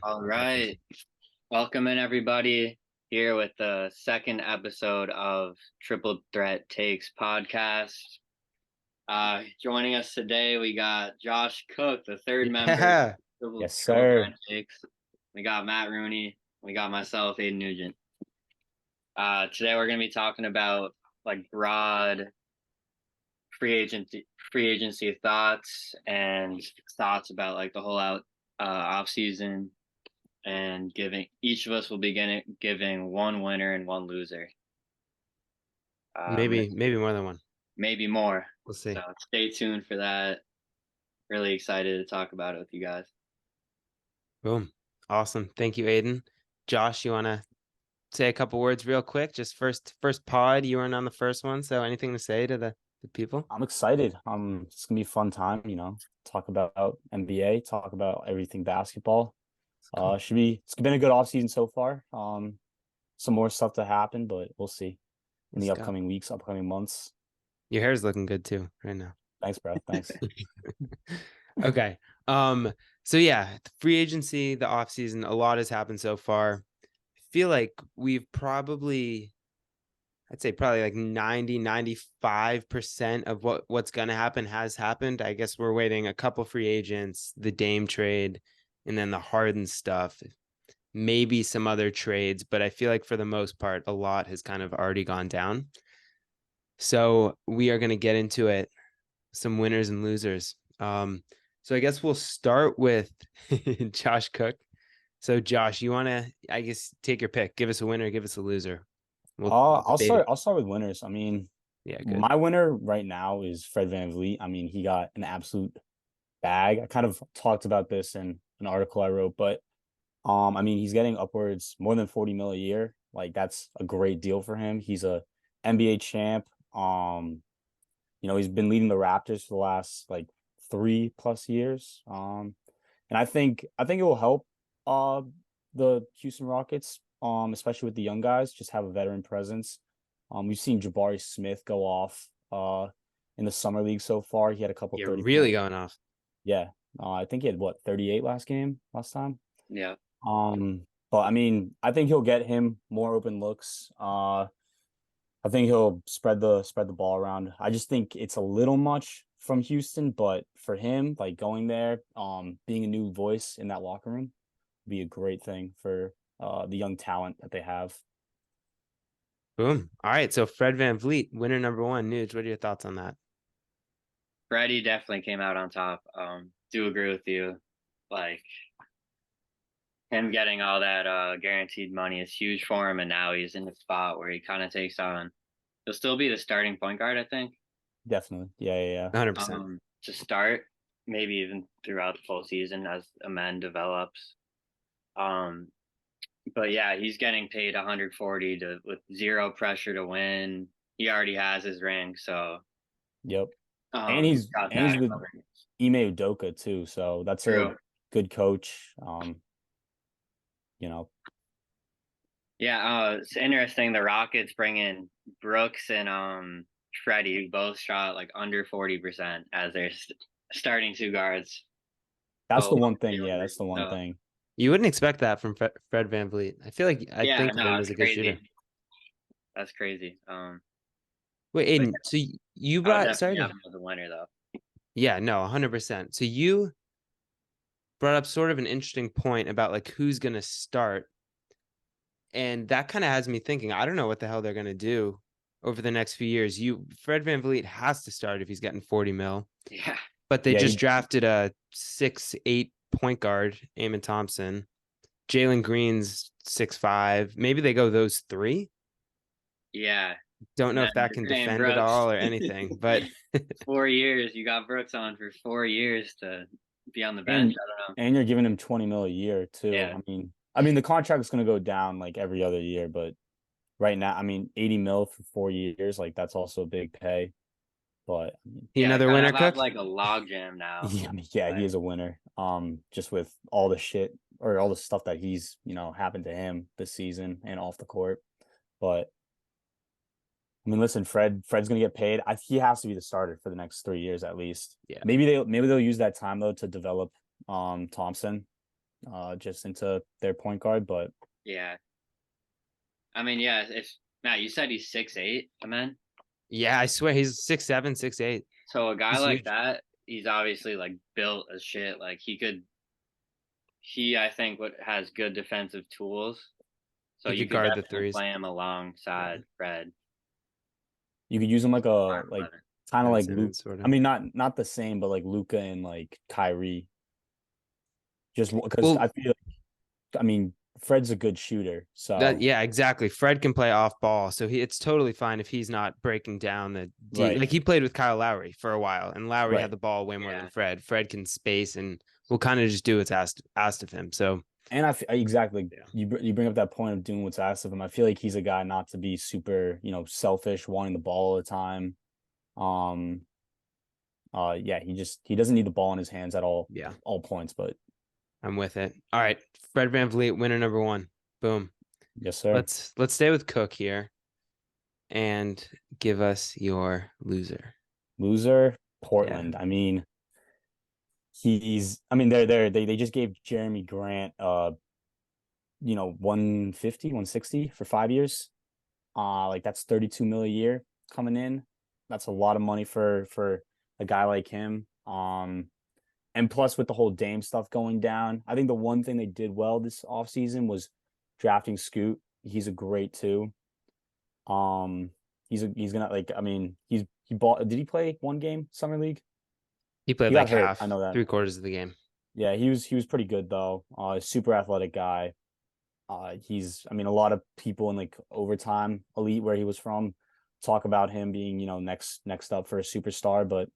All right. Welcome in everybody here with the second episode of Triple Threat Takes podcast. Joining us today, we got Josh Cook, the third member of Yeah. Triple, Yes, Triple Threat sir. Takes. We got Matt Rooney. We got myself, Aidan Nugent. Today we're going to be talking about like broad free agency thoughts and thoughts about like the whole off season, and giving each of us will begin giving one winner and one loser. Maybe more than one. Maybe more. We'll see. So stay tuned for that. Really excited to talk about it with you guys. Boom. Awesome. Thank you, Aiden. Josh, you want to say a couple words real quick? Just first pod. You weren't on the first one, so anything to say to the people? I'm excited. It's gonna be a fun time, talk about NBA, talk about everything basketball. Cool. It's been a good offseason so far. Some more stuff to happen, but we'll see in Let's the go. upcoming weeks, upcoming months. Your hair's looking good too right now. Thanks, bro. Thanks. Okay. So yeah, the free agency, the offseason, a lot has happened so far. I feel like I'd say probably like 95% of what's going to happen has happened. I guess we're waiting a couple free agents, the Dame trade, and then the Harden stuff, maybe some other trades, but I feel like for the most part, a lot has kind of already gone down. So we are going to get into it, some winners and losers. So I guess we'll start with Josh Cook. So Josh, you want to, I guess, take your pick. Give us a winner, give us a loser. We'll I'll debate start. it. I'll start with winners. I mean, Yeah, good. my winner right now is Fred VanVleet. I mean, he got an absolute bag. I kind of talked about this in an article I wrote, but I mean, he's getting upwards more than 40 mil a year. Like that's a great deal for him. He's a NBA champ. He's been leading the Raptors for the last like 3+ years. And I think it will help the Houston Rockets, especially with the young guys, just have a veteran presence. We've seen Jabari Smith go off in the summer league so far. He had a couple You're 30 really point. going off. Yeah. I think he had what 38 last time. Yeah. But I mean, I think he'll get him more open looks. I think he'll spread the ball around. I just think it's a little much from Houston, but for him, like going there, being a new voice in that locker room, would be a great thing for the young talent that they have. Boom. All right. So Fred VanVleet, winner number one. Nuge, what are your thoughts on that? Freddie definitely came out on top. Do agree with you. Like him getting all that guaranteed money is huge for him, and now he's in the spot where he kind of takes on. He'll still be the starting point guard, I think. Definitely. Yeah, yeah, yeah. 100%. To start, maybe even throughout the full season as Amen develops. Um, but yeah, he's getting paid 140 to with zero pressure to win. He already has his ring, so Yep. And he's got and he's that with covered. Ime Udoka too, so that's a True. good coach. You know, Yeah, it's interesting. The Rockets bring in Brooks and Freddie, who both shot like under 40% as their starting two guards. that's Both the one thing. Jalen Yeah, that's Green. the one So thing. You wouldn't expect that from Fred VanVleet. I yeah, think of him no, as it's a good shooter. crazy. That's crazy. Wait, But Aiden, yeah, so you I would brought, definitely sorry have to, him as a winner though. yeah, no, 100%. So you brought up sort of an interesting point about like who's going to start. And that kind of has me thinking, I don't know what the hell they're going to do over the next few years. Fred VanVleet has to start if he's getting 40 mil, Yeah, but they Yeah, just he drafted a 6'8" point guard, Amon Thompson. Jalen Green's 6'5". Maybe they go those three. yeah. Don't And know then if that you're can paying defend at Brooks all or anything, but 4 years. You got Brooks on for 4 years to be on the bench. and I don't know. and you're giving him 20 mil a year too. Yeah, I mean the contract is going to go down like every other year, but right now, I mean 80 mil for 4 years, like that's also a big pay. But I mean, he yeah. They another kind winner, of have Cook. like a log jam now. yeah, I mean, yeah, he Like, is a winner. Just with all the shit or all the stuff that he's happened to him this season and off the court. But I mean, listen, Fred's gonna get paid. He has to be the starter for the next 3 years at least. Yeah, Maybe they'll use that time though to develop Thompson. just into their point guard. But Yeah. I mean, yeah, if Matt, you said he's 6'8", man. Yeah, I swear he's 6'7", 6'8". So a guy He's like huge. that, he's obviously like built as shit. Like I think what has good defensive tools. So He you could could guard the definitely threes. play him Yeah, alongside Fred. you could use them like a Prime like weather. kind of Ben like Luke. Simmons sort I of. mean, not the same, but like Luca and like Kyrie. Just because I Well, feel like, I mean, Fred's a good shooter, that so yeah, exactly. Fred can play off ball, so it's totally fine if he's not breaking down the D. right, Like he played with Kyle Lowry for a while, and Lowry had right. the ball way more than Yeah. Fred. Fred can space and will kind of just do what's asked of him. So And exactly, yeah, you bring up that point of doing what's asked of him. I feel like he's a guy not to be super, selfish, wanting the ball all the time. Um, yeah, he doesn't need the ball in his hands at yeah, all points. But I'm with it. All right, Fred VanVleet, winner number one. Boom. yes, sir. Let's stay with Cook here and give us your loser. Loser, Yeah, Portland. I mean, they just gave Jeremy Grant 150, 160 for 5 years. Like that's 32 mil a year coming in. That's a lot of money for a guy like him. And plus with the whole Dame stuff going down, I think the one thing they did well this offseason was drafting Scoot. He's a great two. Um, he's gonna like I mean he bought did he play one game summer league? he played He got like hurt. half, I know that. 3/4 of the game. Yeah, he was pretty good though. Super athletic guy. I mean, a lot of people in like overtime elite where he was from talk about him being, next up for a superstar. But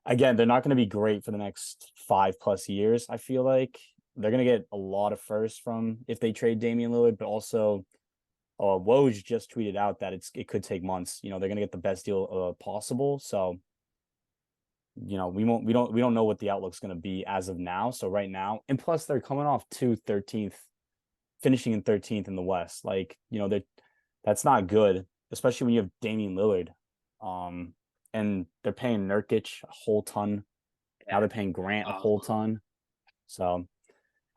again, they're not going to be great for the next 5+ years. I feel like they're going to get a lot of firsts from if they trade Damian Lillard, but also Woj just tweeted out that it could take months. They're going to get the best deal possible. So, we don't know what the outlook's going to be as of now. So right now, and plus they're coming off 13th finishing in 13th in the West. Like, that's not good, especially when you have Damian Lillard. And they're paying Nurkic a whole ton. Now Yeah. they're paying Grant a Oh, whole ton. So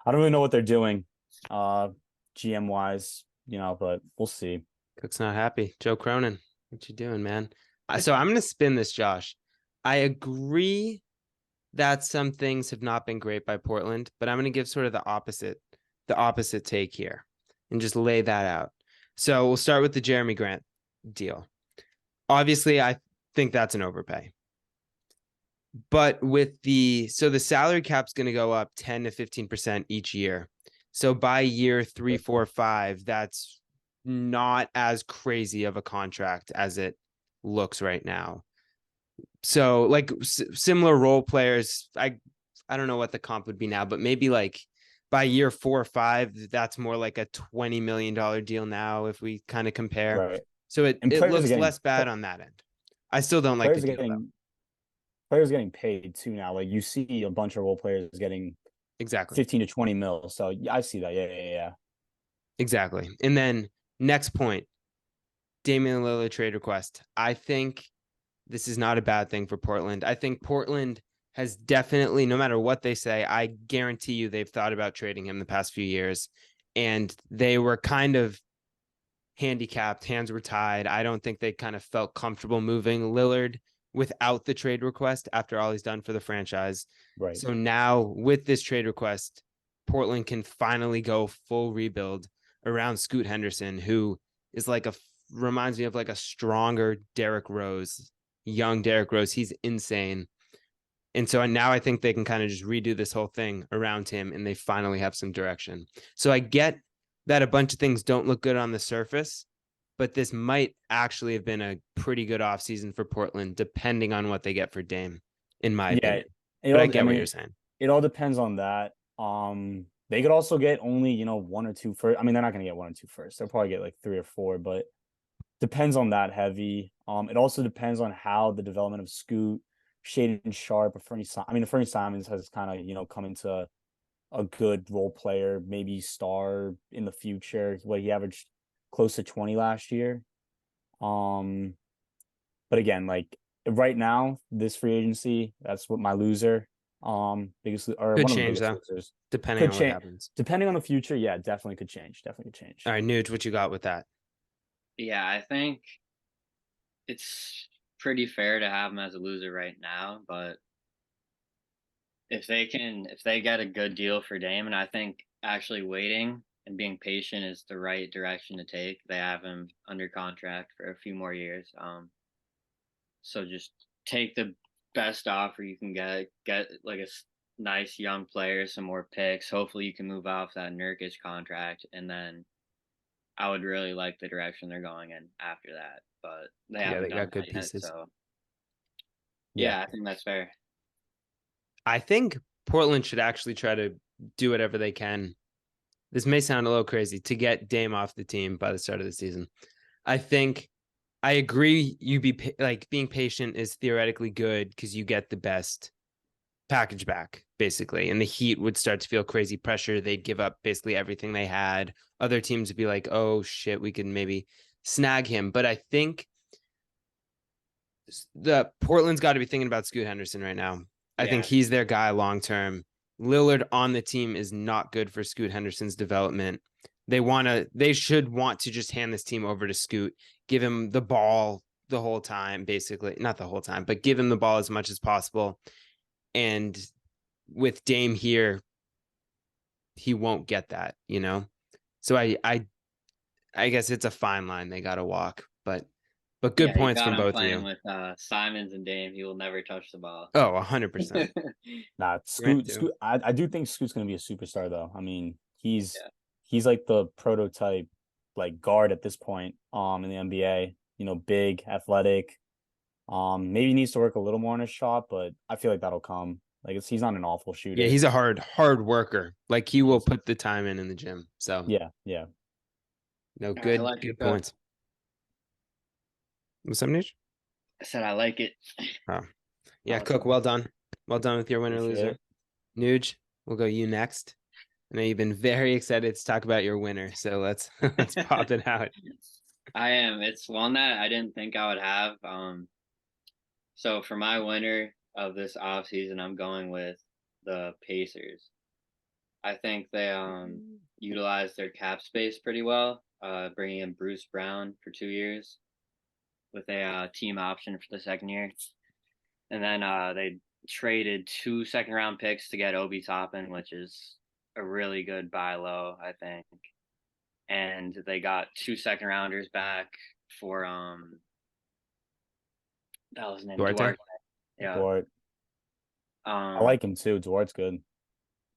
I don't really know what they're doing, GM wise, but we'll see. Cook's not happy. Joe Cronin, what you doing, man? So I'm gonna spin this, Josh. I agree that some things have not been great by Portland, but I'm gonna give sort of the opposite take here, and just lay that out. So we'll start with the Jeremy Grant deal. Obviously, I think that's an overpay. But the salary cap's going to go up 10 to 15% each year. So by year 3, 4, 5, that's not as crazy of a contract as it looks right now. So like similar role players, I don't know what the comp would be now, but maybe like by year 4 or 5, that's more like a $20 million deal now if we kind of compare. Right. So it And looks less bad on that end. I still don't like the players are deal though. getting players are getting paid too now. Like you see a bunch of role players getting Exactly. 15 to 20 mil. So yeah, I see that. Yeah. Exactly. And then next point, Damian Lillard trade request. I think this is not a bad thing for Portland. I think Portland has definitely, no matter what they say, I guarantee you they've thought about trading him the past few years. And they were kind of handicapped, hands were tied. I don't think they kind of felt comfortable moving Lillard without the trade request after all he's done for the franchise. Right. So now with this trade request, Portland can finally go full rebuild around Scoot Henderson, who is reminds me of like a stronger Derrick Rose, young Derrick Rose. He's insane. And so now I think they can kind of just redo this whole thing around him and they finally have some direction. So I get that a bunch of things don't look good on the surface, but this might actually have been a pretty good offseason for Portland, depending on what they get for Dame, in my Yeah. opinion. But I get I what you're mean, saying. it all depends on that. They could also get only, one or two first. I mean, they're not going to get one or two first. They'll probably get like three or four, but depends on that heavy. It also depends on how the development of Scoot, Shaden Sharp, or Fernie Simons has kind of, come into a good role player, maybe star in the future. What he averaged close to 20 last year. Um, but again, like right now, this free agency, that's what my loser. Biggest or Could one of the change biggest though, losers. depending Could on what change happens. depending on the future. Yeah, definitely could change. Definitely could change. All right, Nuge, what you got with that? Yeah, I think it's pretty fair to have him as a loser right now, but if they get a good deal for Dame, and I think actually waiting and being patient is the right direction to take. They have him under contract for a few more years. So just take the best offer you can get like a nice young player, some more picks. Hopefully you can move off that Nurkic contract, and then I would really like the direction they're going in after that. But they Yeah, haven't they done got good that yet, pieces. so Yeah. yeah, I think that's fair. I think Portland should actually try to do whatever they can. This may sound a little crazy to get Dame off the team by the start of the season. I think I agree. Like being patient is theoretically good because you get the best package back, basically. And the Heat would start to feel crazy pressure. They'd give up basically everything they had. Other teams would be like, oh shit, we can maybe snag him. But I think the Portland's got to be thinking about Scoot Henderson right now. I think Yeah, he's their guy long term. Lillard on the team is not good for Scoot Henderson's development. They should want to just hand this team over to Scoot, give him the ball the whole time, basically. Not the whole time, but give him the ball as much as possible. And with Dame here, he won't get that, you know? So I guess it's a fine line they gotta walk, but good yeah, you points got from him both of playing you. with Simons and Dame. He will never touch the ball. Oh, 100%. Nah, Grant Scoot, too. Scoot. I do think Scoot's gonna be a superstar though. I mean, Yeah, he's like the prototype like guard at this point, in the NBA. You know, big, athletic. Maybe needs to work a little more on his shot, but I feel like that'll come. Like he's not an awful Yeah, shooter. he's a hard worker. Like he He will is. put the time in the gym. So Yeah, yeah. no, all right, I good like it, good Cook. points. What's up, Niche? I said I like it. Oh, yeah, Cook. Awesome. Well done. Well done with your winner Appreciate loser. it. Nuge, we'll go you next. I know you've been very excited to talk about your winner, so let's let's pop it out. I am. It's one that I didn't think I would have. So for my winner of this offseason, I'm going with the Pacers. I think they utilized their cap space pretty well, bringing in Bruce Brown for 2 years with a team option for the second year, and then they traded 2 second-round picks to get Obi Toppin, which is a really good buy low, I think. And they got 2 second-rounders back for that was named Duarte? Duarte. Yeah. Dwart. I Um like him too. Dwart's good.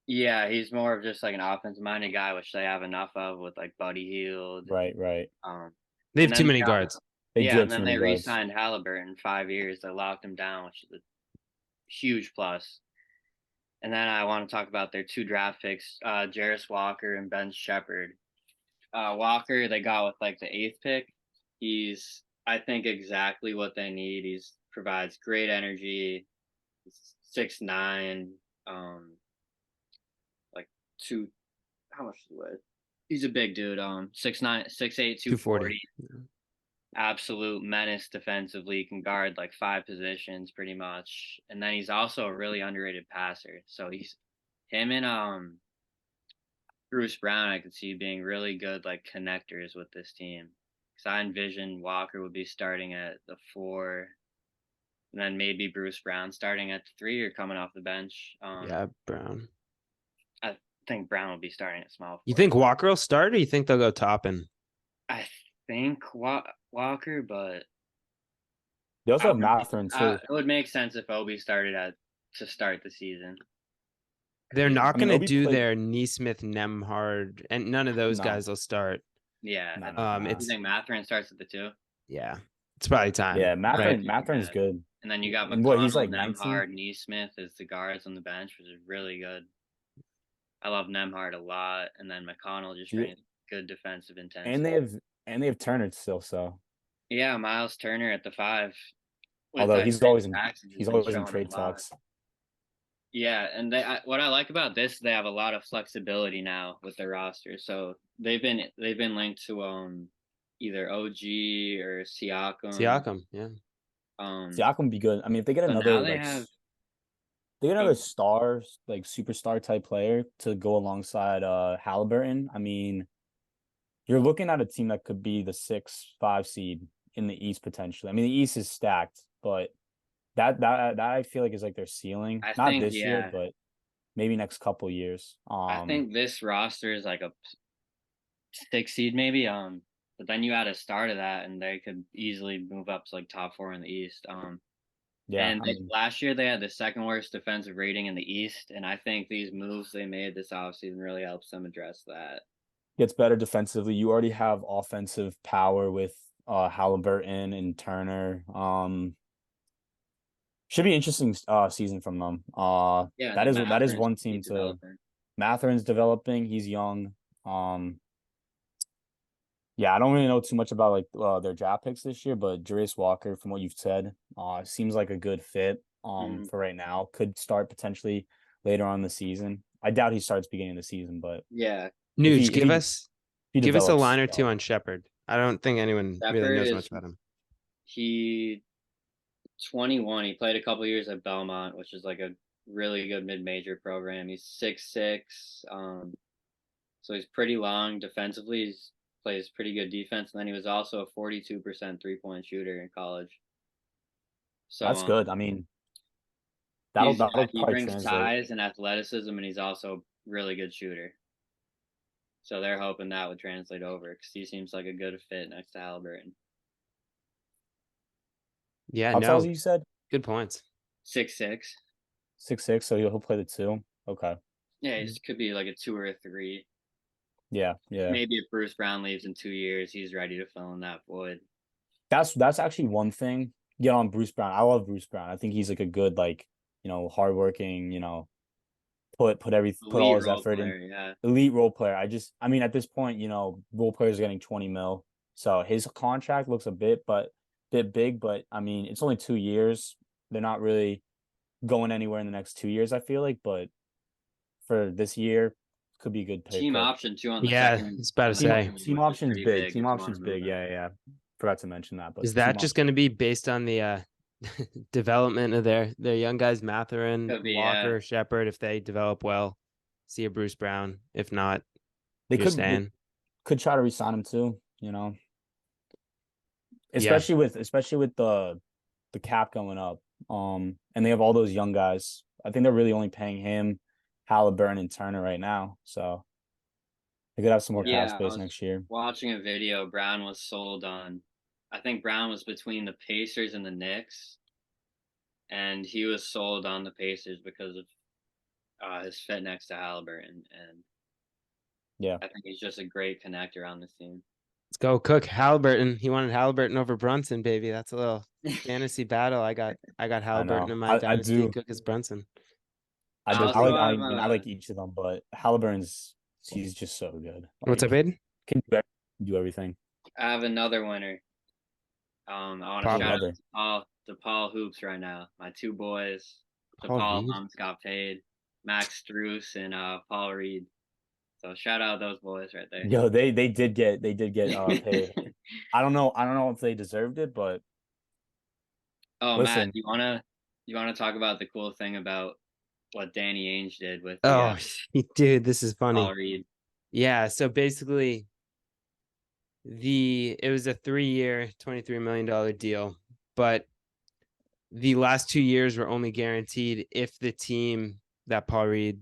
yeah, he's more of just like an offensive minded guy, which they have enough of with like Buddy Hield. Right, right. Um They and have too then many guards. They do yeah, have and too then many they guards. re-signed Halliburton 5 years. They locked him down, which is a huge plus. And then I want to talk about their 2 draft picks, Jarris Walker and Ben Shepherd. Walker they got with like the 8th pick. He's I think exactly what they need. He's provides great energy. He's 6'9", like two. How much is he weigh? He's a big dude. 6'9", 6'8", 240. 240. Absolute menace defensively. Can guard like 5 positions pretty much. And then he's also a really underrated passer. So he's him and Bruce Brown. I could see being really good like connectors with this team. Because I envision Walker would be starting at the 4, and then maybe Bruce Brown starting at the 3 or coming off the bench. Yeah, Brown. I think Brown will be starting at small You forward. think Walker will start, or you think they'll go Toppin? I think Walker, but They also have Matherin too. it would make sense if Obi started at to start the season. They're not I mean, going to Obi do played. their Neesmith, Nemhard, and none of those No, guys will start. Yeah, no, no, Um, no. you it's think Matherin starts at the 2? yeah, it's probably time, Yeah, right? Matherin's good. And then you got And what, he's McConnell, like 19? Nemhard, Neesmith as the guards on the bench, which is really good. I love Nemhard a lot, and then McConnell just Yeah. brings good defensive And intensity. they have Turner still, so Yeah, Miles Turner at the 5. With although Jackson, he's he's been always in showing a trade lot. talks. Yeah, and what I like about this, they have a lot of flexibility now with their roster. So they've been linked to either OG or Siakam. Siakam, yeah. Um, Siakam would be good. I mean, if they get so now another they like have they get another star, like superstar type player to go alongside Halliburton. I mean, you're looking at a team that could be the 6-5 seed in the East potentially. I mean, the East is stacked, but that I feel like is like their ceiling. I Not think, this year, yeah, but maybe next couple years. I think this roster is like a 6 seed maybe. But then you add a star to that, and they could easily move up to like top 4 in the East. Yeah, And I mean, last year they had the second worst defensive rating in the East, and I think these moves they made this offseason really helps them address that. gets better defensively. You already have offensive power with Halliburton and Turner. Should be interesting season from them. Yeah, That the is Matherin's one team keep to developing. Matherin's developing. He's young. Yeah, I don't really know too much about like their draft picks this year, but Jarace Walker, from what you've said, seems like a good fit. Mhm. For right now, could start potentially later on in the season. I doubt he starts beginning of the season, but Yeah, if Nuge, he if he if he give us a line develops or two well, on Shepard. I don't think anyone really Shepard knows is much about him. he 21. He played a couple years at Belmont, which is like a really good mid-major program. He's 6'6". So he's pretty long defensively. He plays pretty good defense, and then he was also a 42% three-point shooter in college. So that's good. I mean, he's that'll he probably brings translate. size and athleticism, and he's also a really good shooter. So they're hoping that would translate over because he seems like a good fit next to Halliburton. Yeah, How tall is no, he? You said good points. 6'6". 6'6", so he'll play the two. Okay. Yeah, he could be like a 2 or a 3. Yeah, yeah. Maybe if Bruce Brown leaves in 2 years, he's ready to fill in that void. That's actually one thing. Get on Bruce Brown. I love Bruce Brown. I think he's like a good like hardworking. Put all Elite his role effort in. player, yeah. Elite role player. I mean, at this point, role players are getting 20 mil, so his contract looks a bit big. But I mean, it's only 2 years. They're not really going anywhere in the next 2 years. I feel like, but for this year, could be a good Team pick. option too Yeah, I was about to on the Team say, second one, team which is option's pretty big. big Team if you want option's to move big. him. Yeah, yeah. Forgot to mention that, but is team that just going option. to be based on the development of their young guys, Matherin, Could be, yeah. Walker, Shepard? If they develop well, see a Bruce Brown. If not, They you're could staying. try to resign him too. Yeah, Especially with the cap going up. And they have all those young guys. I think they're really only paying him, Halliburton, and Turner right now. So they could have some more cap Yeah, I space was next year. watching a video. Brown was sold on, I think Brown was between the Pacers and the Knicks, and he was sold on the Pacers because of his fit next to Halliburton, and Yeah. I think he's just a great connector on this team. let's go. Cook Halliburton. He wanted Halliburton over Brunson, baby. That's a little fantasy battle. I got I Halliburton know. in my I dynasty. do. Cook is Brunson. I I do. also I have mean, I like each of them, but he's just so good. What's up, Like, Aiden? do everything. I have another winner. I want to Pop. shout out Another. to Paul Hoops right now. My two boys, Paul DePaul Reed. alums got paid. Max Struess and Paul Reed. So shout out those boys right there. Yo, they did get paid. I don't know if they deserved it, but Oh, Matt, listen, you wanna talk about the cool thing about what Danny Ainge did with the Oh, dude, this is Paul funny. Reed? Yeah, so basically it was a 3-year, $23 million deal, but the last 2 years were only guaranteed if the team that Paul Reed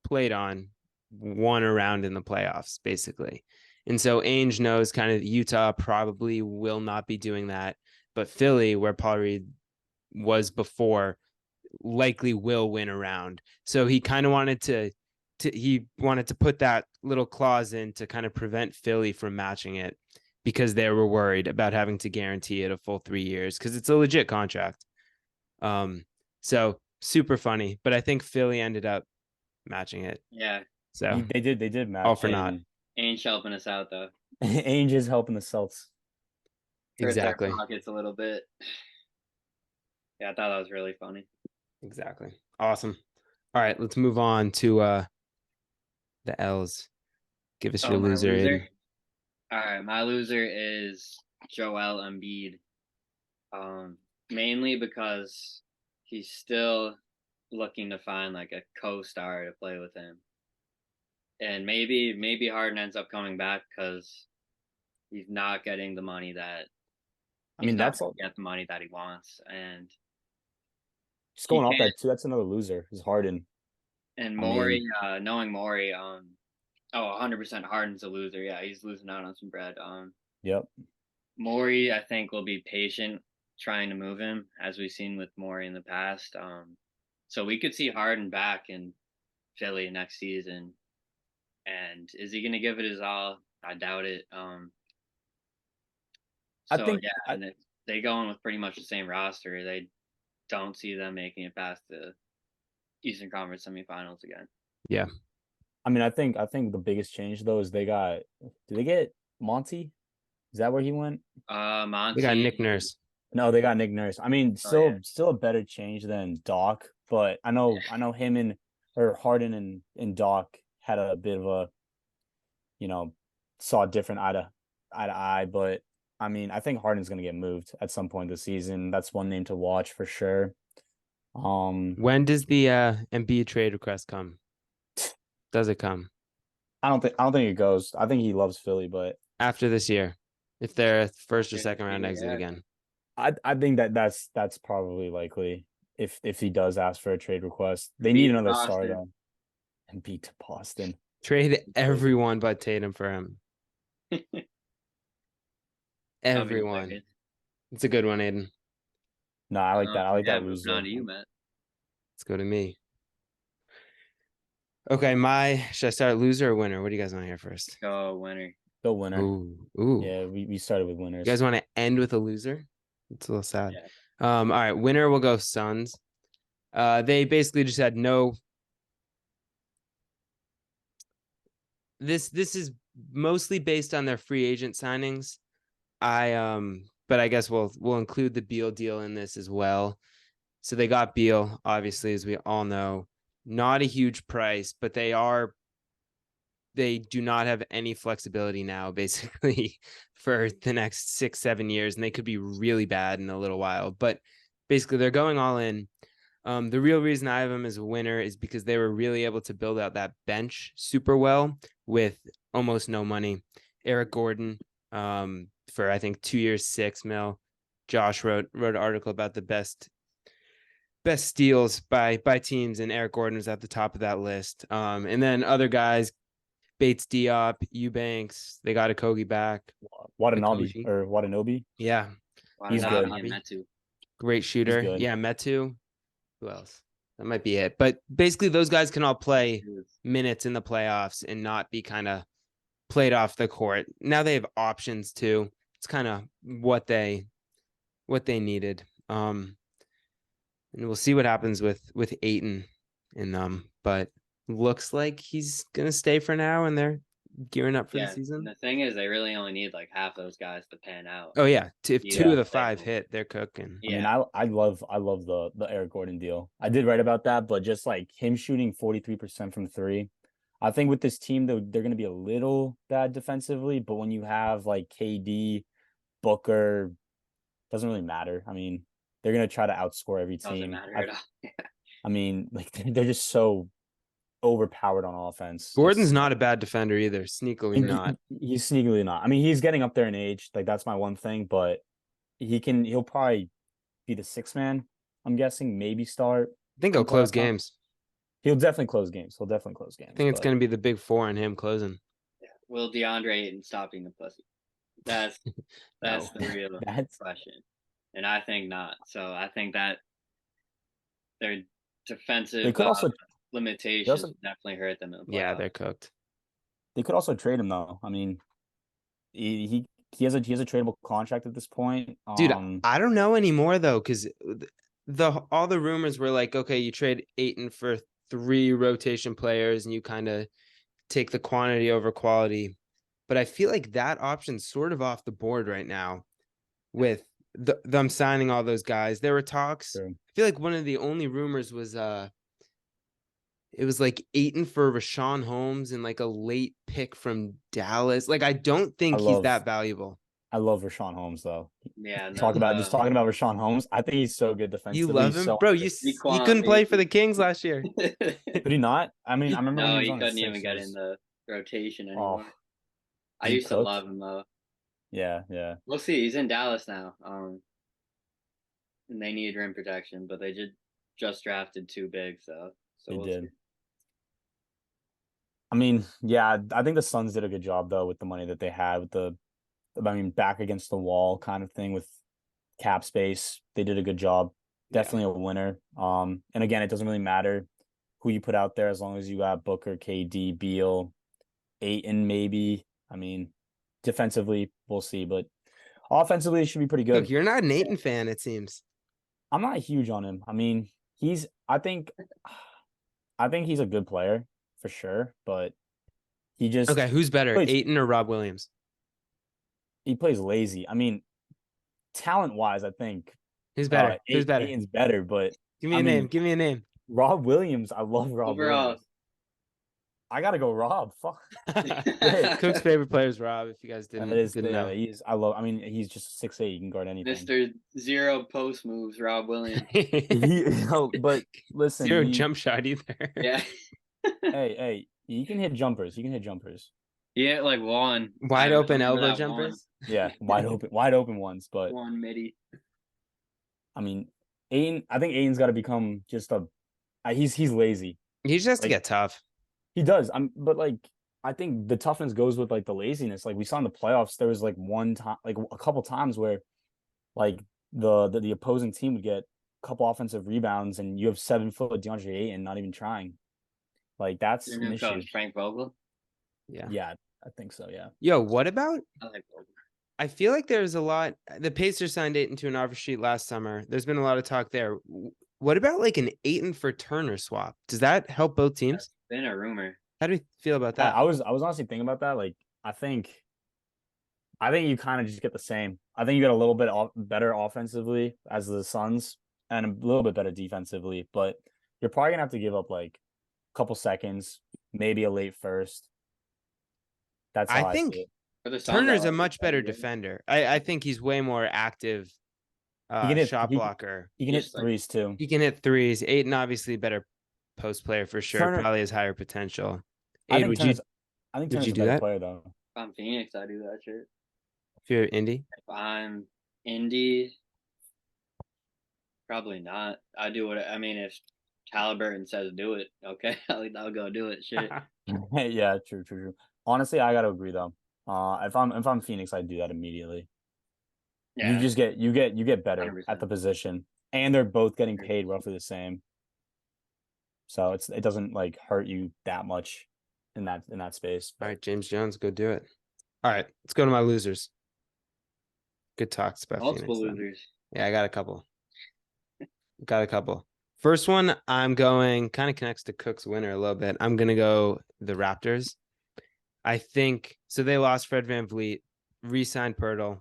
played on won a round in the playoffs, basically. And so Ainge knows kind of Utah probably will not be doing that, but Philly, where Paul Reed was before, likely will win a round. So he kind of wanted to put that little clause in to kind of prevent Philly from matching it because they were worried about having to guarantee it a full 3 years because it's a legit contract. So super funny, but I think Philly ended up matching it. Yeah, So they did all match, for naught. and Ainge helping us out though. Ainge is helping the Celts. Hurts our Exactly. pockets a little bit. Yeah, I thought that was really funny. Exactly. Awesome. All right, let's move on to the L's. Give us your My loser, loser. Aiden. All right, my loser is Joel Embiid. Mainly because he's still looking to find like a co-star to play with him, and maybe Harden ends up coming back because he's not getting the money that I he's mean, not that's going all to get the money that he wants, and just he going off can't. that too. That's another loser. Is Harden. And I mean, Morey, knowing Morey, 100% Harden's a loser. Yeah, he's losing out on some bread. yep. Morey, I think, will be patient trying to move him, as we've seen with Morey in the past. So we could see Harden back in Philly next season. And is he going to give it his all? I doubt it. I So think yeah, I, and if they go in with pretty much the same roster, they don't see them making it past the Eastern Conference semifinals again. Yeah. I mean, I think the biggest change though is did they get Monty? Is that where he went? We got Nick Monty. Nurse. No, they got Nick Nurse. I mean, Oh yeah, still a better change than Doc, but I know him and or Harden and Doc had a bit of a, you know, saw different eye to eye, but I mean, I think Harden's gonna get moved at some point this season. That's one name to watch for sure. When does the Embiid trade request come? Does it come I don't think it goes. I think he loves Philly, but after this year? If they're first or after this second round year, exit yeah. again. I think that's probably likely if he does ask for a trade request. They need Beat another star Boston. though. And beat to Boston. Trade Crazy. everyone but Tatum for him. That'll be Everyone. hilarious. It's a good one, Aiden. No, I like that. I like Yeah, that moving loser. on to you, Matt. Let's go to me. Okay, should I start loser or winner? What do you guys want to hear first? Go winner. The winner. Ooh. Yeah, we started with You winners. guys want to end with a loser? It's a little sad. Yeah. All right, winner will go Suns. They basically just had no. This is mostly based on their free agent signings. But I guess we'll include the Beal deal in this as well. So they got Beal, obviously, as we all know, not a huge price, but they do not have any flexibility now, basically, for the next 6-7 years, and they could be really bad in a little while. But basically, they're going all in. The real reason I have them as a winner is because they were really able to build out that bench super well with almost no money. Eric Gordon, for I think 2 years, 6 mil. Josh wrote an article about the best steals by teams, and Eric Gordon was at the top of that list. And then other guys, Bates Diop, Eubanks, they got Okogie back. Watanabe. Yeah. He's good. And Metu. Great shooter. good. Yeah, Metu. Who else? That might be it. But basically, those guys can all play minutes in the playoffs and not be kind of played off the court. Now they have options too. It's kind of what they needed. And we'll see what happens with Aiton in them. But looks like he's gonna stay for now, and they're gearing up for the season. And the thing is, they really only need like half those guys to pan out. Oh yeah, if Yeah, two of the 5 hit, they're cooking. I mean, I love the Eric Gordon deal. I did write about that, but just like him shooting 43% from three, I think with this team they're going to be a little bad defensively. But when you have like KD, Booker, doesn't really matter. I mean, they're going to try to outscore every team. Doesn't matter at all. I mean, like they're just so overpowered on offense. Gordon's not a bad defender either. Sneakily not. He's sneakily not. I mean, he's getting up there in age. Like that's my one thing, but he'll probably be the 6th man. I'm guessing, maybe start. I think he'll close games. He'll definitely close games. I think it's going to be the big 4 and him closing. Yeah. Will DeAndre Ayton stop being the pussy? That's the real question. And I think not. So I think that their defensive limitations definitely hurt them in the playoffs. Yeah, they're cooked. They could also trade him though. I mean, he has a tradable contract at this point. Dude, I don't know anymore though, because all the rumors were like, okay, you trade Ayton for 3 rotation players and you kind of take the quantity over quality. But I feel like that option's sort of off the board right now with them signing all those guys. There were talks. Sure. I feel like one of the only rumors was it was like Ayton for Rashawn Holmes and like a late pick from Dallas. Like, I don't think he's that valuable. I love Rashawn Holmes though. Yeah, no. Talking about Rashawn Holmes. I think he's so good You defensively. love He's him, so bro. You Saquon couldn't play for the Barkley. Kings last year. could he not? I mean, I remember when he No, was he on the couldn't even get in Sixers. the rotation Oh, anymore. I is he used to cooked? love him though. Yeah, yeah, We'll see. He's in Dallas now. And they need rim protection, but they just drafted two big, so they we'll see. did. I mean, yeah, I think the Suns did a good job though with the money that they had with back against the wall kind of thing with cap space. They did a good job. Yeah. Definitely a winner. And again, it doesn't really matter who you put out there as long as you got Booker, KD, Beal, Aiton, maybe. I mean, defensively, we'll see, but offensively, it should be pretty Look, good. you're not an Aiton fan, it seems. I'm not huge on him. I mean, I think he's a good player for sure, but he just Okay, who's better, plays Aiton or Rob Williams? he plays lazy. I mean, talent wise, I think Who's better? Who's better? Aiton's better, but Give me I a name. mean, Give me a name. Rob Williams, I love Rob Overall, Williams. I gotta go Rob. Fuck. Shit. Cook's favorite player is Rob. If you guys That didn't know, he is. I love. I mean, he's just 6'8". He can guard anything. Mr. Zero post moves, Rob Williams. But listen, zero jump shot either. Yeah. hey, he can hit jumpers. He can hit jumpers. He hit like one. Wide I open remember elbow that jumpers. Yeah, wide open ones. But One midi. I mean, Aiden. I think Aiden's got to become just a. He's lazy. He just has to Like, get tough. He does. But like I think the toughness goes with like the laziness. Like we saw in the playoffs, there was like one time, like a couple times where like the opposing team would get a couple offensive rebounds, and you have 7 foot DeAndre Ayton not even trying. Like that's Your an new issue. coach, Frank Vogel. Yeah, I think so. Yeah. Yo, what about? I like Vogel. I feel like there's a lot. The Pacers signed Aiton to an offer sheet last summer. There's been a lot of talk there. What about like an Aiton for Turner swap? Does that help both teams? It's been a rumor. How do we feel about that? I was honestly thinking about that. Like I think you kind of just get the same. I think you get a little bit better offensively as the Suns and a little bit better defensively, but you're probably gonna have to give up like a couple seconds, maybe a late first. That's how I think see it. For the Suns, I Turner's a like much it better good. defender. I think he's way more active He can hit shot blocker. He can hit Just like- threes too. He can hit threes. Aiton obviously better post player for sure. Turner- Probably has higher potential. I Aid, think would you Turner's, I think would Turner's you a do better that? player though. If I'm Phoenix, I do that shit. If you're Indy? If I'm Indy, probably not. I do what I mean. If Halliburton says do it, okay, I'll go do it. Shit. Yeah, true. Honestly, I gotta agree though. If I'm Phoenix, I'd do that immediately. Yeah. You get better 100%. at the position, and they're both getting paid roughly the same. So it doesn't like hurt you that much in that space. All right, James Jones, go do it. All right, let's go to my losers. Good talks about Multiple Phoenix. losers. Yeah, I got a couple. First one, I'm going kind of connects to Cook's winner a little bit. I'm gonna go the Raptors. I think so. They lost Fred VanVleet, re-signed Pirtle.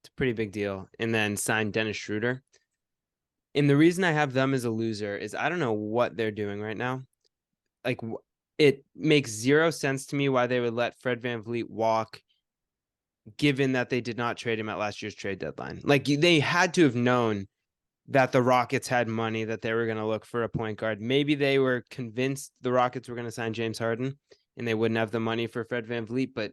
It's a pretty big deal, and then signed Dennis Schroeder. And the reason I have them as a loser is I don't know what they're doing right now. Like it makes zero sense to me why they would let Fred VanVleet walk, given that they did not trade him at last year's trade deadline. Like they had to have known that the Rockets had money, that they were going to look for a point guard. Maybe they were convinced the Rockets were going to sign James Harden and they wouldn't have the money for Fred VanVleet, but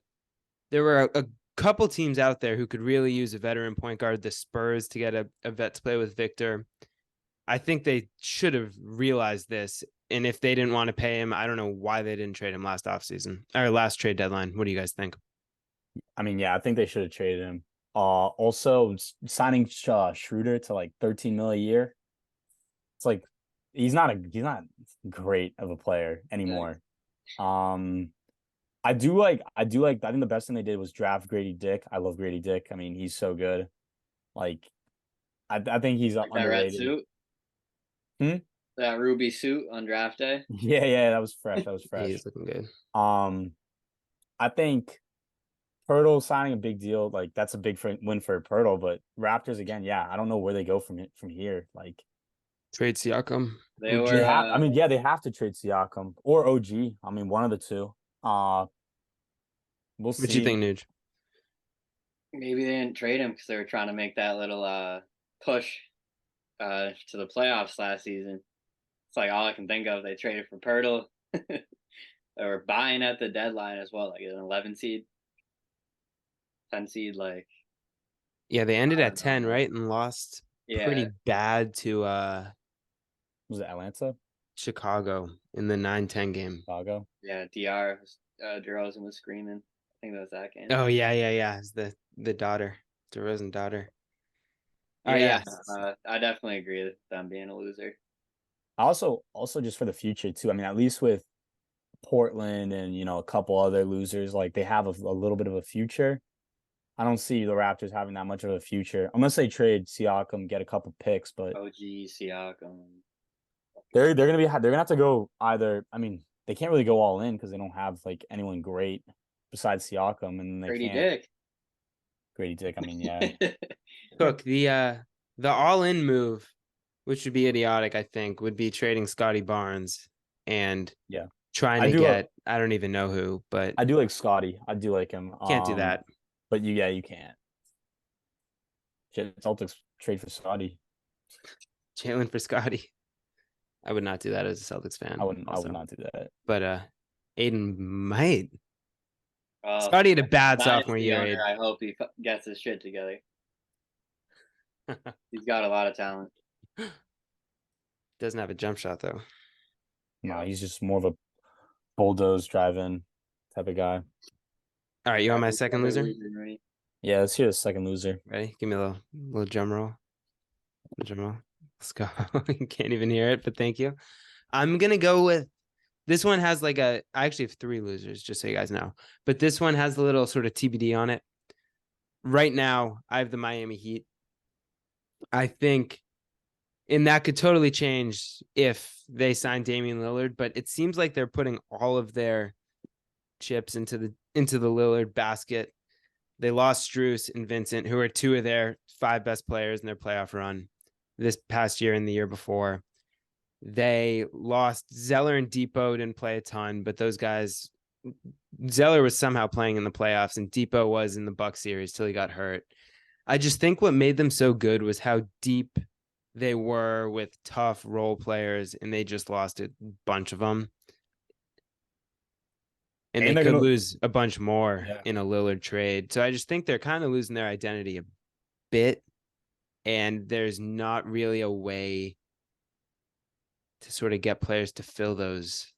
there were a couple teams out there who could really use a veteran point guard. The Spurs to get a vet to play with Victor. I think they should have realized this. And if they didn't want to pay him, I don't know why they didn't trade him last offseason or last trade deadline. What do you guys think? I mean, yeah, I think they should have traded him. Also signing Schroeder to like 13 mil a year. It's like he's not great of a player anymore. I think the best thing they did was draft Grady Dick. I love Grady Dick. I mean, he's so good. Like I think he's Like that red underrated. suit. That ruby suit on draft day. Yeah, that was fresh. He's looking good. I think Pirtle signing a big deal, like that's a big win for Pirtle. But Raptors again, yeah, I don't know where they go from here. Like Trade Siakam. They were. They have to trade Siakam or OG. I mean, one of the two. We'll see. What do you think, Nuge? Maybe they didn't trade him because they were trying to make that little push to the playoffs last season. It's like all I can think of. They traded for Pirtle. They were buying at the deadline as well, like an 11 seed, 10 seed. Like Yeah, they ended I at don't know, 10, man. right? And lost Yeah, pretty bad to Was it Atlanta? Chicago in the 9-10 game. Chicago? yeah. DeRozan was screaming. I think that was that game. Oh yeah. It's the daughter, DeRozan daughter. All right, Yeah, yeah. I definitely agree with them being a loser. Also just for the future too. I mean, at least with Portland and a couple other losers, like they have a little bit of a future. I don't see the Raptors having that much of a future unless they trade Siakam, get a couple picks. But OG Siakam, they're gonna have to go either. I mean, they can't really go all in because they don't have like anyone great besides Siakam, and they Grady can't Dick. Grady Dick. I mean, yeah, Cook, the all-in move, which would be idiotic, I think, would be trading Scotty Barnes and yeah. trying I to do. get I don't even know who, but I do like Scotty. I do like him. can't do that. But you can't. Shit, Celtics trade for Scotty. Jalen for Scotty. I would not do that as a Celtics fan. I would not do that. But Aiden might. Oh, Scotty had a bad sophomore dynasty year. owner. I hope he gets his shit together. He's got a lot of talent. Doesn't have a jump shot though. No, Yeah. he's just more of a bulldoze driving type of guy. All right, you want my second loser? Yeah, let's hear the second loser. Ready? Give me a little drum roll. Drum roll. Let's go. You can't even hear it, but thank you. I'm gonna go with this one. Has like I actually have 3 losers, just so you guys know. But this one has a little sort of TBD on it. Right now, I have the Miami Heat. I think, and that could totally change if they sign Damian Lillard, but it seems like they're putting all of their chips into the Lillard basket. They lost Strus and Vincent, who are 2 of their 5 best players in their playoff run this past year and the year before. They lost Zeller and Depot, didn't play a ton, but those guys, Zeller was somehow playing in the playoffs and Depot was in the Bucks series till he got hurt. I just think what made them so good was how deep they were with tough role players, and they just lost a bunch of them. And they could lose a bunch more in a Lillard trade. So I just think they're kind of losing their identity a bit. And there's not really a way to sort of get players to fill those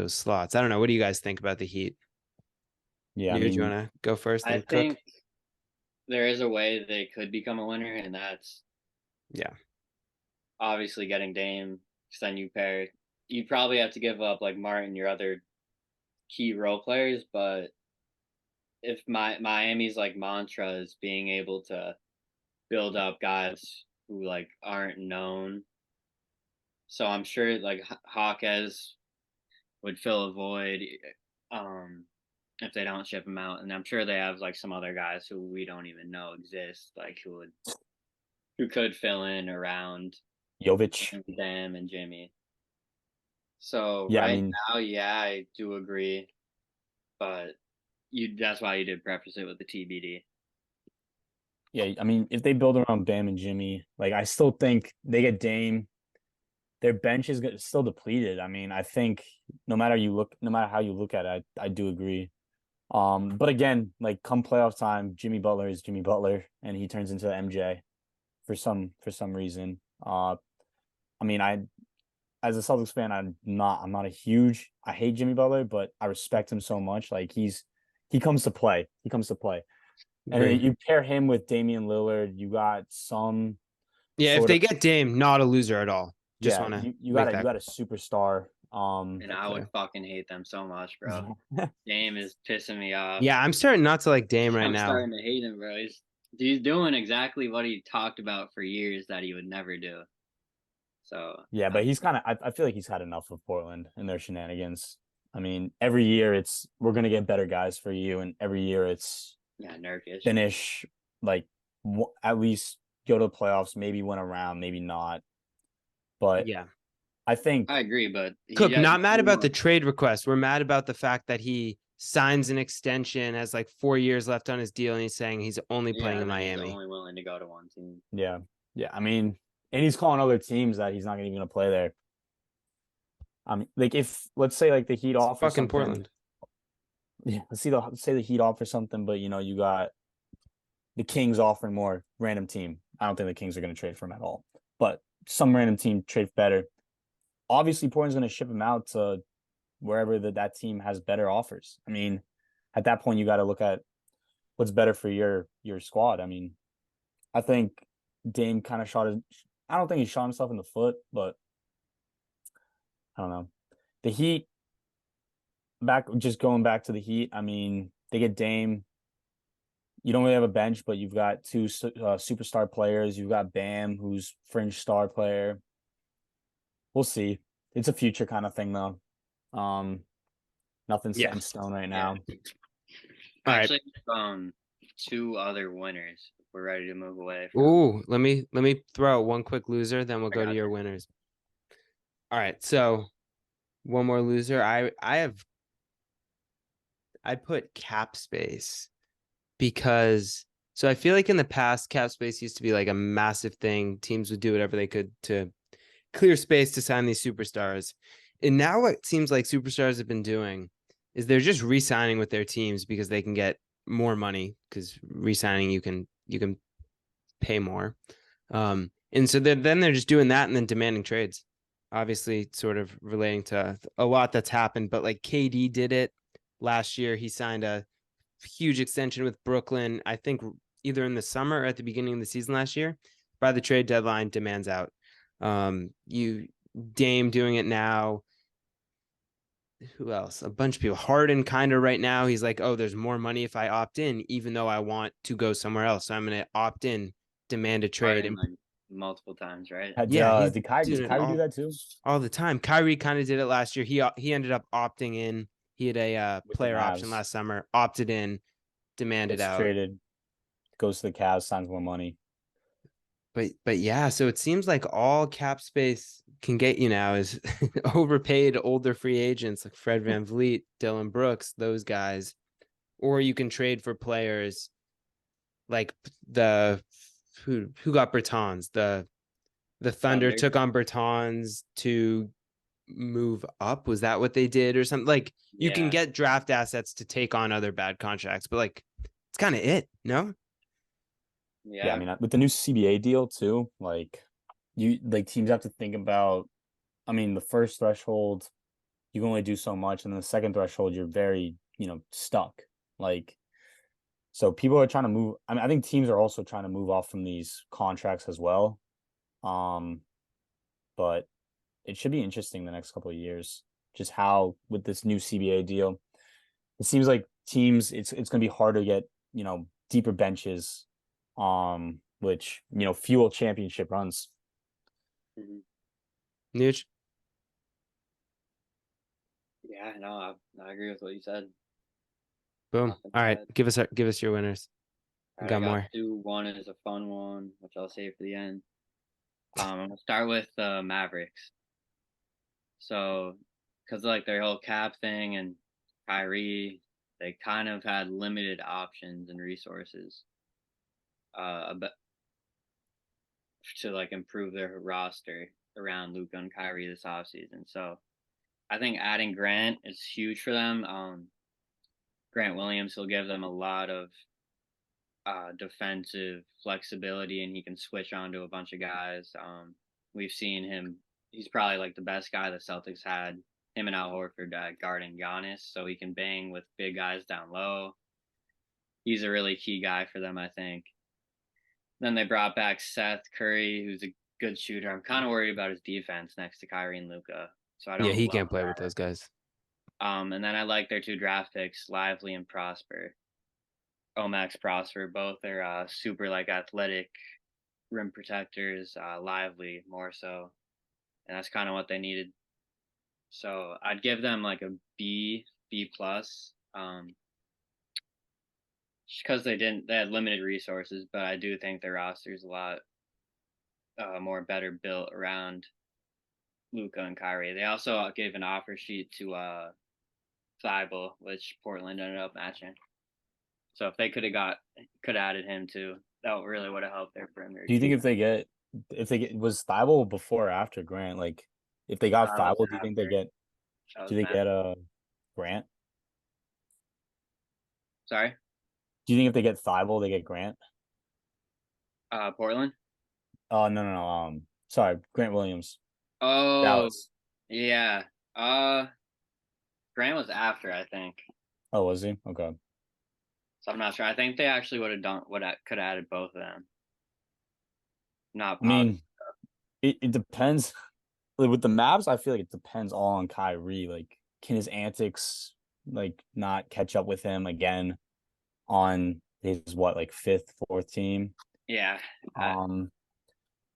slots. I don't know. What do you guys think about the Heat? Yeah, Do you want to go first? I Then think Cook? there is a way they could become a winner, and that's obviously getting Dame. Because then you'd probably have to give up like Martin, your other key role players. But if Miami's like mantra is being able to build up guys who like aren't known, so I'm sure like Hawkes would fill a void if they don't ship him out, and I'm sure they have like some other guys who we don't even know exist, like who could fill in around Jovic. them and Jimmy. So Yeah, right now, yeah, I do agree, but that's why you did preface it with the TBD. Yeah, I mean, if they build around Bam and Jimmy, like I still think they get Dame, their bench is still depleted. I mean, I think no matter how you look at it, I do agree. But again, like come playoff time, Jimmy Butler is Jimmy Butler, and he turns into MJ for some reason. I mean, as a Celtics fan, I hate Jimmy Butler, but I respect him so much. Like he comes to play. He comes to play. And then you pair him with Damian Lillard, you got some. Yeah, if they get Dame, not a loser at all. Just want to you got a superstar. And I would fucking hate them so much, bro. Dame is pissing me off. Yeah, I'm starting not to like Dame right now. I'm starting to hate him, bro. He's doing exactly what he talked about for years that he would never do. So yeah, but he's kind of. I feel like he's had enough of Portland and their shenanigans. I mean, every year we're gonna get better guys for you, and every year it's Nurkic. Finish like at least go to the playoffs, maybe win a round, maybe not. But yeah, I think I agree. But Cook, not mad about the trade request. We're mad about the fact that he signs an extension, has like 4 years left on his deal, and he's saying he's only playing in and then he's Miami. only willing to go to one team. Yeah. Yeah. I mean, and he's calling other teams that he's not even going to play there. I mean, like if let's say like the Heat It's offer fucking something. Portland. Yeah, let's say the Heat offer something, but you got the Kings offering more, random team. I don't think the Kings are going to trade for him at all. But some random team trade better. Obviously, Portland's going to ship him out to wherever that team has better offers. I mean, at that point, you got to look at what's better for your squad. I mean, I think Dame kind of I don't think he shot himself in the foot, but I don't know. The Heat, going back to the Heat, I mean, they get Dame. You don't really have a bench, but you've got two superstar players. You've got Bam, who's fringe star player. We'll see. It's a future kind of thing, though. Nothing's set in stone right now. All Actually, two other winners. We're ready to move away. Ooh, let me throw out one quick loser, then we'll go to your winners. All right, so one more loser. I put cap space because I feel like in the past cap space used to be like a massive thing. Teams would do whatever they could to clear space to sign these superstars. And now what seems like superstars have been doing is they're just re-signing with their teams because they can get more money, because re-signing you can pay more. And so then they're just doing that and then demanding trades. Obviously, sort of relating to a lot that's happened, but like KD did it last year. He signed a huge extension with Brooklyn, I think either in the summer or at the beginning of the season last year. By the trade deadline, demands out. Dame doing it now. Who else? A bunch of people. Harden kind of right now. He's like, oh, there's more money if I opt in, even though I want to go somewhere else. So I'm going to opt in, demand a trade. And like multiple times, right? yeah, did Kyrie do that too? All the time. Kyrie kind of did it last year. He ended up opting in. He had a player option last summer, opted in, demanded out. Traded, goes to the Cavs, signs more money. But yeah, so it seems like all cap space can get you now is overpaid older free agents like Fred VanVleet, Dylan Brooks, those guys. Or you can trade for players like who got Bertans. The Thunder took on Bertans to move up. Was that what they did or something? Like you can get draft assets to take on other bad contracts, but like it's kind of it, no? Yeah, I mean, with the new CBA deal too, teams have to think about. I mean, the first threshold, you can only do so much, and then the second threshold, you're very, stuck. So people are trying to move. I mean, I think teams are also trying to move off from these contracts as well. But it should be interesting the next couple of years, just how with this new CBA deal, it seems like teams, it's going to be hard to get, deeper benches, which, fuel championship runs. Nuge? Yeah, no, I agree with what you said. Boom. All right, give us your winners. Right, got more. One is a fun one, which I'll save for the end. I'm gonna start with the Mavericks. So, because like their whole cap thing and Kyrie, they kind of had limited options and resources, to like improve their roster around Luka and Kyrie this offseason. So, I think adding Grant is huge for them. Grant Williams will give them a lot of defensive flexibility, and he can switch on to a bunch of guys. We've seen him; he's probably like the best guy the Celtics had. Him and Al Horford guarding Giannis, so he can bang with big guys down low. He's a really key guy for them, I think. Then they brought back Seth Curry, who's a good shooter. I'm kind of worried about his defense next to Kyrie and Luka. So I don't. Yeah, he can't play with those guys. And then I like their two draft picks, Lively and Prosper. Max Prosper, both are super like athletic rim protectors, Lively more so, and that's kind of what they needed. So I'd give them like a B plus, just because they had limited resources, but I do think their roster is a lot more better built around Luka and Kyrie. They also gave an offer sheet to Thibault, which Portland ended up matching. So if they could have added him too, that really would have helped their perimeter. Do you think if they get was Thibault before or after Grant? Like, if they got Was Thibault, do you think they after. get? That Do was they bad. get Grant? Sorry, Do you think if they get Thibault, they get Grant? Portland. Oh no. Sorry, Grant Williams. Oh, Dallas. yeah. Grant was after, I think. Oh, was he? Okay. So I'm not sure. I think they actually would have could have added both of them. Not I positive. mean, it depends. Like, with the Mavs, I feel like it depends all on Kyrie. Like, can his antics like not catch up with him again on his like fifth, fourth team? Yeah.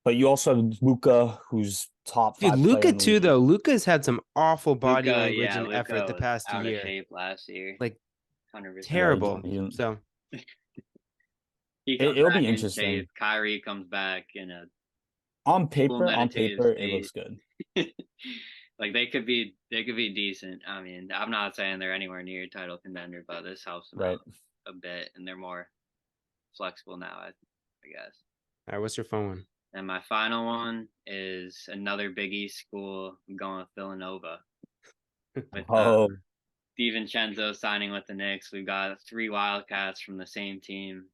But you also have Luca, who's top Dude, 5 player Luca in the too, league. though. Luca's had some awful body Luca, language yeah, and effort Luca the was past out of year. shape last year. Like 100%. Yeah, terrible. So He comes it'll back be in interesting. shape. Kyrie comes back in a On cool meditative paper, it state. looks good. Like they could be decent. I mean, I'm not saying they're anywhere near a title contender, but this helps them Right. out a bit, and they're more flexible now, I guess. all right, what's your phone one? And my final one is another Big East school. I'm going with Villanova with Oh, DiVincenzo signing with the Knicks. We've got 3 Wildcats from the same team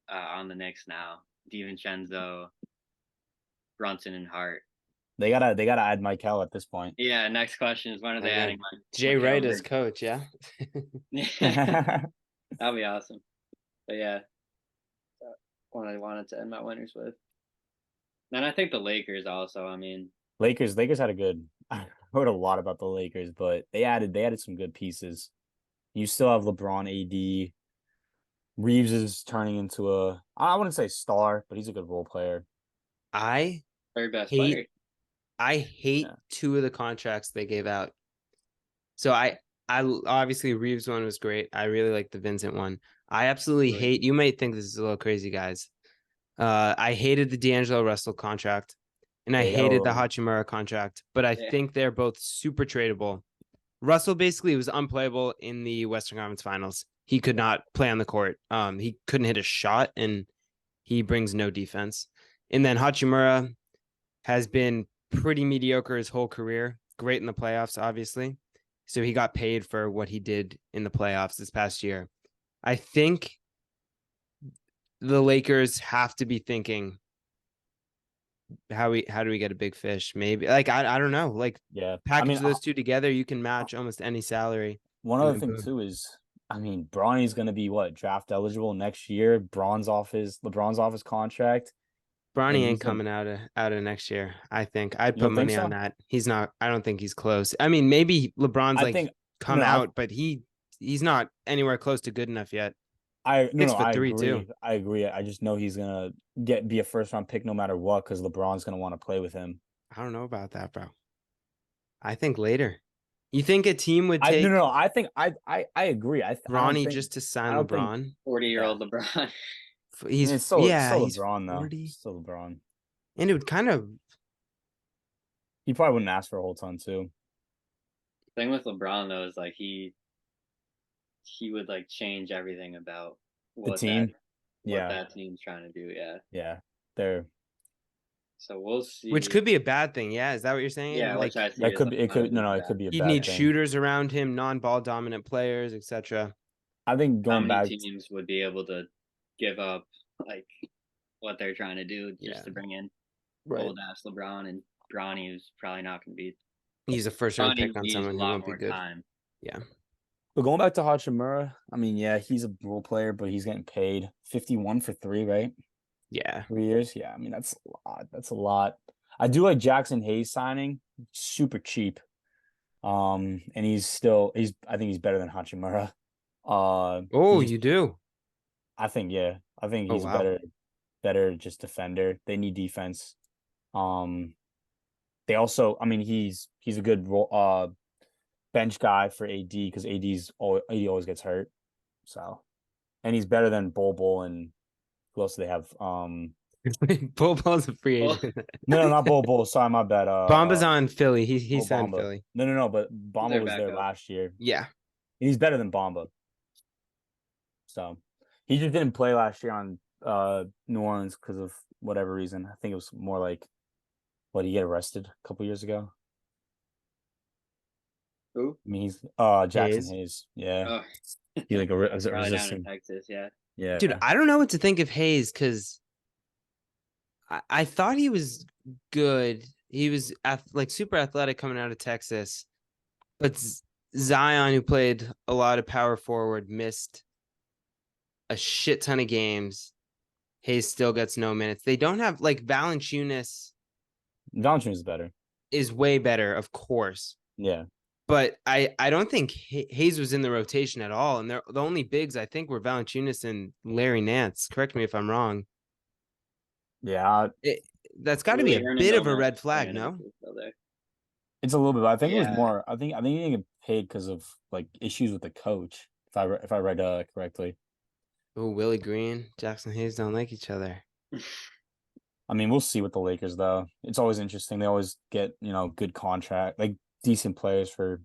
on the Knicks now. DiVincenzo, Brunson, and Hart. they gotta add Michael at this point. Yeah. Next question is when are they adding Jay Mikal Wright as Bridges? coach, yeah. That'd be awesome. But yeah, that's what I wanted to end my winners with. And I think the Lakers also. I mean, Lakers had a good. I heard a lot about the Lakers, but they added some good pieces. You still have LeBron, AD. Reeves is turning into I wouldn't say star, but he's a good role player. I third best hate player. I hate 2 of the contracts they gave out. So I obviously Reeves one was great. I really like the Vincent one. I absolutely hate, you might think this is a little crazy, guys. I hated the D'Angelo Russell contract, and I hated the Hachimura contract, but I think they're both super tradable. Russell basically was unplayable in the Western Conference Finals. He could not play on the court. He couldn't hit a shot, and he brings no defense. And then Hachimura has been pretty mediocre his whole career. Great in the playoffs, obviously. So he got paid for what he did in the playoffs this past year. I think the Lakers have to be thinking, how do we get a big fish? Maybe like I don't know. Like package those two together, you can match almost any salary. One other thing too is, I mean, Bronny's gonna be draft eligible next year. LeBron's off his contract. Bronny ain't coming out of next year. I think I'd put money on that. He's not. I don't think he's close. I mean, maybe LeBron's come out, but he's not anywhere close to good enough yet. I agree too. I agree. I just know he's gonna be a first round pick no matter what because LeBron's gonna want to play with him. I don't know about that, bro. I think later. You think a team would take? No. I think I agree. Bronny just to sign LeBron. 40-year-old LeBron. He's still he's LeBron 40. though. Still LeBron. And it would kind of. He probably wouldn't ask for a whole ton too. The thing with LeBron though is he would change everything about the team. What that team's trying to do. Yeah. Yeah. They're. So we'll see. Which could be a bad thing. Yeah, is that what you're saying? Yeah, like that could be. It could be a bad thing. You'd need shooters around him, non-ball dominant players, etc. I think how many teams would be able to give up what they're trying to do just to bring in old ass LeBron, and Bronny is probably not going to be. He's a first round pick on someone who won't be good. Time. Yeah. But going back to Hachimura, I mean, yeah, he's a role player, but he's getting paid 51 for 3, right? Yeah. 3 years. Yeah, I mean that's a lot. That's a lot. I do like Jackson Hayes signing, super cheap. And I think he's better than Hachimura. You do? I think he's better just defender. They need defense. They also, I mean, he's a good bench guy for AD because AD always gets hurt. So, and he's better than Bol and who else do they have? Bol's a free agent. No, not Bol. Sorry, my bad. Bamba's on Philly. He signed Bamba. Philly. No, but Bamba was there last year. Yeah. He's better than Bamba. So he just didn't play last year on New Orleans because of whatever reason. I think it was more like what, he get arrested a couple years ago. Who? I mean, he's Jackson Hayes. Hayes. Yeah, Oh, he like probably down in resisting. Texas. Yeah. Yeah, Dude, I don't know what to think of Hayes because I thought he was good. He was like super athletic coming out of Texas, but Zion, who played a lot of power forward, missed a shit ton of games. Hayes still gets no minutes. They don't have like Valanciunas Valanciunas is better. is way better, of course. Yeah, But I don't think Hayes was in the rotation at all. And the only bigs I think were Valanciunas and Larry Nance. Correct me if I'm wrong. yeah. It, that's got to be Really, a bit of a Hernandez red is flag, playing it, no? he's still there. It's a little bit, but I think it was Yeah. more. I think he didn't get paid because of like issues with the coach. If I read correctly. Oh, Willie Green, Jackson Hayes don't like each other. I mean, we'll see with the Lakers though. It's always interesting. They always get good contract, like decent players for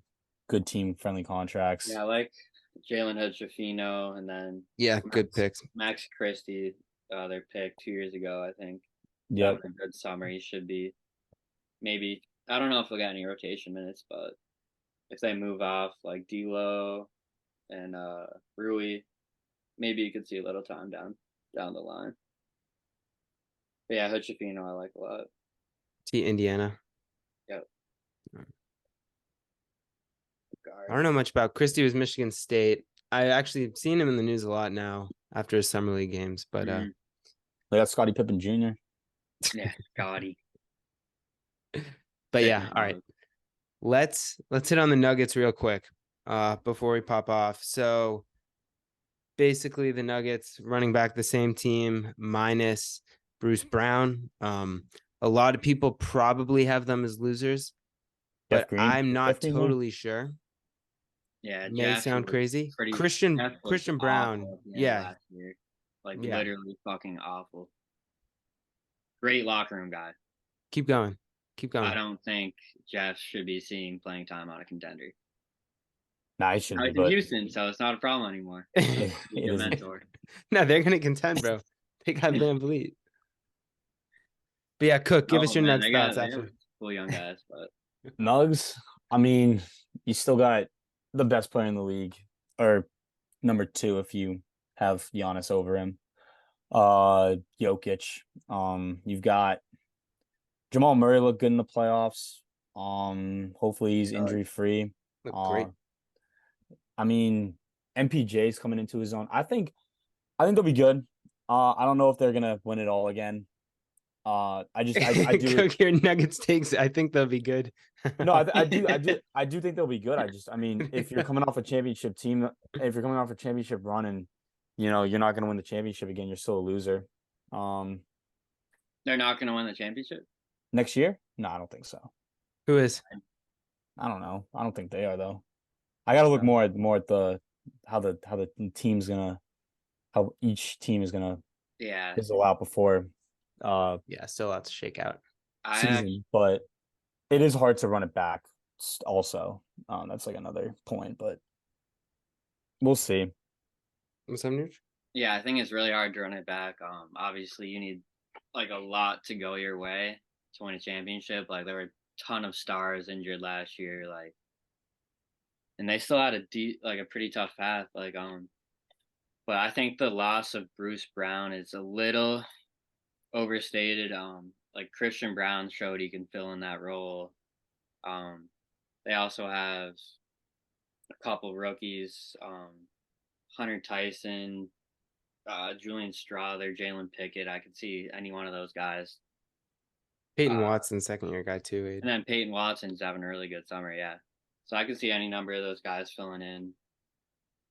good team friendly contracts. Yeah, I like Jalen Hood-Schifino, and then Yeah, good picks. Max Christie, their pick 2 years ago, I think. Yeah, Having a good summer. He should be maybe. I don't know if he'll get any rotation minutes, but if they move off like D'Lo and Rui, maybe you could see a little time down the line. But yeah, Hood-Schifino I like a lot. Indiana. Yep. I don't know much about Christie. Was Michigan State. I actually seen him in the news a lot now after his summer league games. But they got Scottie Pippen Jr. Yeah, Gotti. But yeah, all right. Let's hit on the Nuggets real quick before we pop off. So basically the Nuggets running back the same team minus Bruce Brown. A lot of people probably have them as losers, Jeff but Green. I'm not Jeff Green there? totally sure. Yeah, May Jeff sound was crazy. pretty. Christian Jeff was Christian Brown. awful at the end of Yeah. last year. Like Yeah. literally fucking awful. Great locker room guy. Keep going. Keep going. I don't think Jeff should be seeing playing time on a contender. Nah, he Now shouldn't he's be. in But Houston, so it's not a problem anymore. it He's a isn't. mentor. No, they're gonna contend, bro. They got Van Vliet. But yeah, Cook, give us your man, Nuggets they thoughts have after. cool young guys, but Nugs. I mean, you still got the best player in the league, or number 2 if you have Giannis over him. Jokic. You've got Jamal Murray looked good in the playoffs. Hopefully he's injury free. Look great. I mean, MPJ's coming into his own. I think they'll be good. I don't know if they're gonna win it all again. I do. Cook your Nuggets takes. I think they'll be good. No, I do think they'll be good. I mean, if you're coming off a championship team, if you're coming off a championship run, and you're not gonna win the championship again, you're still a loser. they're not going to win the championship. Next year? No, I don't think so. Who is? I don't know. I don't think they are though. I gotta look more at the how team's gonna how each team is gonna fizzle out before Yeah, still lots to shake out. season, but it is hard to run it back also. That's like another point, but we'll see. What's up, Nuge? Yeah, I think it's really hard to run it back. Obviously you need like a lot to go your way to win a championship. Like there were a ton of stars injured last year, like, and they still had a pretty tough path. Like, but I think the loss of Bruce Brown is a little overstated. Like Christian Brown showed he can fill in that role. They also have a couple rookies, Hunter Tyson, Julian Strother, Jalen Pickett. I could see any one of those guys. Peyton Watson, second year guy too. Aid. And then Peyton Watson's having a really good summer, yeah. So I could see any number of those guys filling in.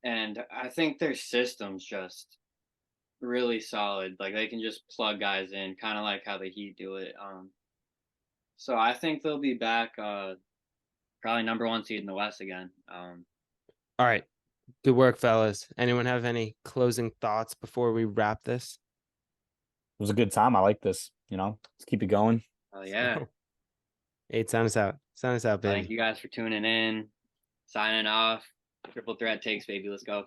And I think their system's just really solid. Like they can just plug guys in, kind of like how the Heat do it. So I think they'll be back probably number 1 seed in the West again. All right. Good work, fellas. Anyone have any closing thoughts before we wrap this? It was a good time. I like this. Let's keep it going. Oh yeah. Aid, sound us out. Sound us out, baby. Thank you guys for tuning in. Signing off. Triple threat takes, baby. Let's go.